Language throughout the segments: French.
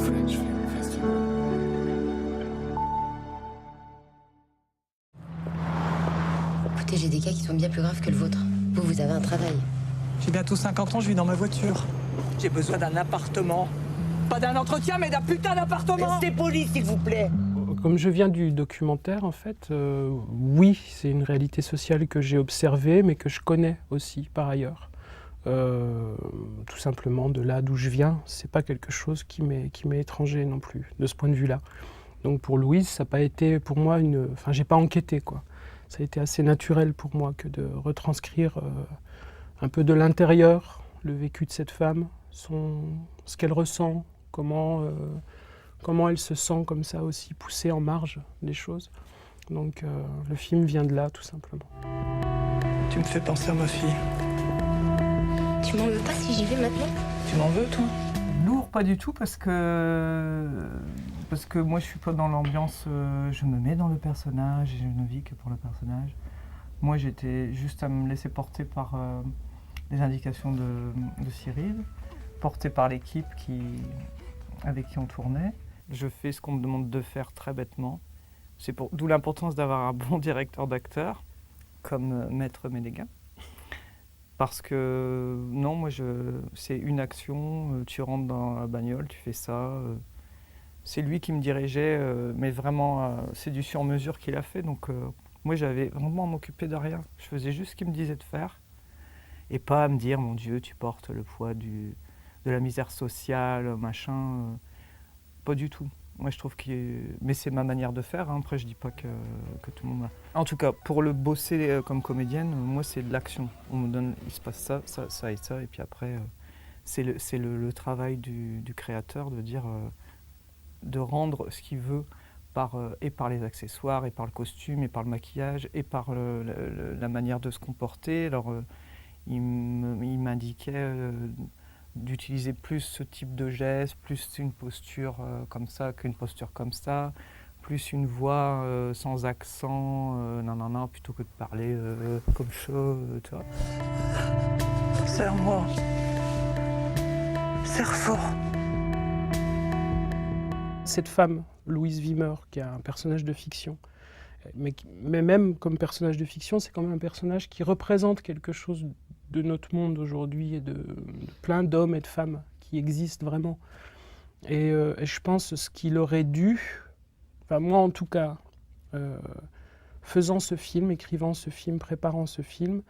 French Film Festival. Écoutez, j'ai des cas qui sont bien plus graves que le vôtre. Vous avez un travail. J'ai bientôt 50 ans, je vis dans ma voiture. J'ai besoin d'un appartement. Pas d'un entretien, mais d'un putain d'appartement. Restez poli, s'il vous plaît. Comme je viens du documentaire, en fait, oui, c'est une réalité sociale que j'ai observée, mais que je connais aussi par ailleurs. Tout simplement, de là d'où je viens, c'est pas quelque chose qui m'est étranger non plus, de ce point de vue-là. Donc pour Louise, ça n'a pas été pour moi Enfin, j'ai pas enquêté, quoi. Ça a été assez naturel pour moi que de retranscrire un peu de l'intérieur le vécu de cette femme, ce qu'elle ressent, comment elle se sent comme ça aussi, poussée en marge des choses. Donc le film vient de là, tout simplement. Tu me fais penser à ma fille. Tu m'en veux pas si j'y vais maintenant? Tu m'en veux, toi? Lourd, pas du tout, parce que moi je suis pas dans l'ambiance, je me mets dans le personnage et je ne vis que pour le personnage. Moi j'étais juste à me laisser porter par les indications de Cyril, porté par l'équipe avec qui on tournait. Je fais ce qu'on me demande de faire très bêtement. D'où l'importance d'avoir un bon directeur d'acteur, comme Maître Ménéguin. Parce que non, moi c'est une action, tu rentres dans la bagnole, tu fais ça. C'est lui qui me dirigeait, mais vraiment c'est du sur-mesure qu'il a fait. Donc moi j'avais vraiment à m'occuper de rien. Je faisais juste ce qu'il me disait de faire. Et pas à me dire, mon Dieu, tu portes le poids de la misère sociale, machin. Pas du tout. Moi, je trouve mais c'est ma manière de faire. Hein. Après, je dis pas que tout le monde a. En tout cas, pour le bosser comme comédienne, moi, c'est de l'action. On me donne, il se passe ça, ça, ça et ça. Et puis après, c'est le travail du créateur de dire, de rendre ce qu'il veut et par les accessoires, et par le costume, et par le maquillage, et par la manière de se comporter. Alors, il m'indiquait d'utiliser plus ce type de geste, plus une posture comme ça qu'une posture comme ça, plus une voix sans accent, non, plutôt que de parler comme ça, tu vois. Serre-moi. Serre fort. Cette femme, Louise Wimmer, qui est un personnage de fiction, mais même comme personnage de fiction, c'est quand même un personnage qui représente quelque chose de notre monde aujourd'hui et de plein d'hommes et de femmes qui existent vraiment. Et je pense ce qu'il aurait dû, enfin moi en tout cas, faisant ce film, écrivant ce film, préparant ce film,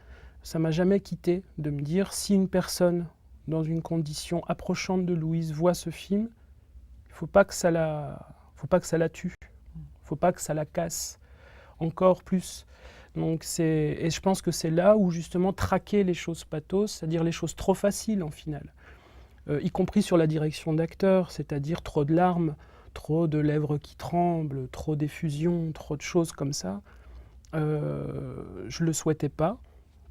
ça m'a jamais quitté de me dire si une personne dans une condition approchante de Louise voit ce film, il faut pas que ça la tue, faut pas que ça la casse encore plus. Donc et je pense que c'est là où justement traquer les choses pathos, c'est-à-dire les choses trop faciles en finale, y compris sur la direction d'acteur, c'est-à-dire trop de larmes, trop de lèvres qui tremblent, trop d'effusions, trop de choses comme ça. Je le souhaitais pas,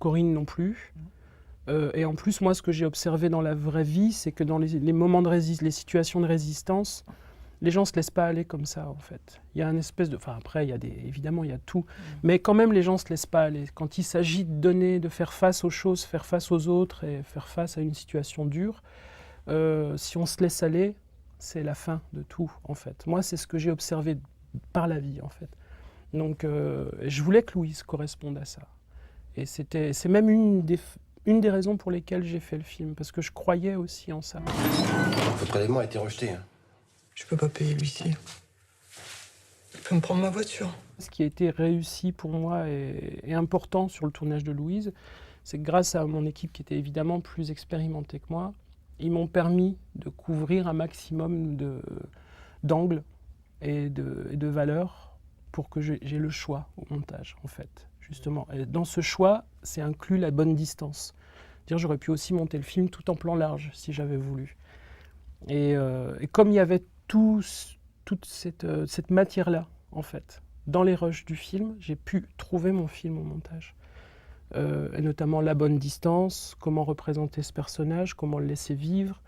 Corinne non plus. Et en plus, moi, ce que j'ai observé dans la vraie vie, c'est que dans les moments les situations de résistance, les gens ne se laissent pas aller comme ça, en fait. Il y a une espèce de... Enfin, après, évidemment, il y a tout. Mais quand même, les gens ne se laissent pas aller. Quand il s'agit de donner, de faire face aux choses, faire face aux autres et faire face à une situation dure, si on se laisse aller, c'est la fin de tout, en fait. Moi, c'est ce que j'ai observé par la vie, en fait. Donc, je voulais que Louise corresponde à ça. Et c'est même une des raisons pour lesquelles j'ai fait le film, parce que je croyais aussi en ça. Votre élément a été rejeté. Hein. Je peux pas payer l'huissier. Il peut me prendre ma voiture. Ce qui a été réussi pour moi et important sur le tournage de Louise, c'est que grâce à mon équipe qui était évidemment plus expérimentée que moi, ils m'ont permis de couvrir un maximum d'angles et de valeurs pour que j'ai le choix au montage, en fait, justement. Et dans ce choix, c'est inclus la bonne distance. J'aurais pu aussi monter le film tout en plan large, si j'avais voulu. Et comme il y avait toute cette matière-là, en fait, dans les rushs du film, j'ai pu trouver mon film au montage. Et notamment la bonne distance, comment représenter ce personnage, comment le laisser vivre,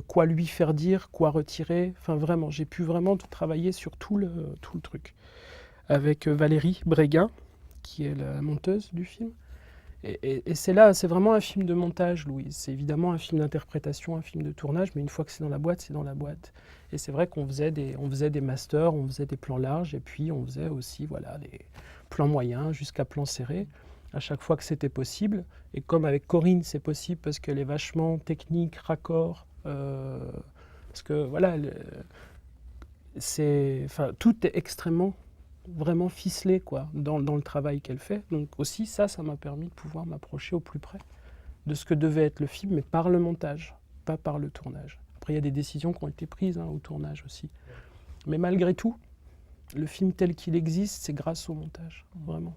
quoi lui faire dire, quoi retirer. Enfin, vraiment, j'ai pu vraiment travailler sur tout le truc. Avec Valérie Bréguin, qui est la monteuse du film, Et c'est là, c'est vraiment un film de montage, Louise. C'est évidemment un film d'interprétation, un film de tournage, mais une fois que c'est dans la boîte, c'est dans la boîte. Et c'est vrai qu'on faisait des masters, on faisait des plans larges, et puis on faisait aussi des plans moyens jusqu'à plans serrés, à chaque fois que c'était possible. Et comme avec Corinne, c'est possible parce qu'elle est vachement technique, raccord, parce que voilà, tout est extrêmement vraiment ficelé dans le travail qu'elle fait. Donc aussi ça m'a permis de pouvoir m'approcher au plus près de ce que devait être le film, mais par le montage, pas par le tournage. Après, il y a des décisions qui ont été prises au tournage aussi. Mais malgré tout, le film tel qu'il existe, c'est grâce au montage, vraiment.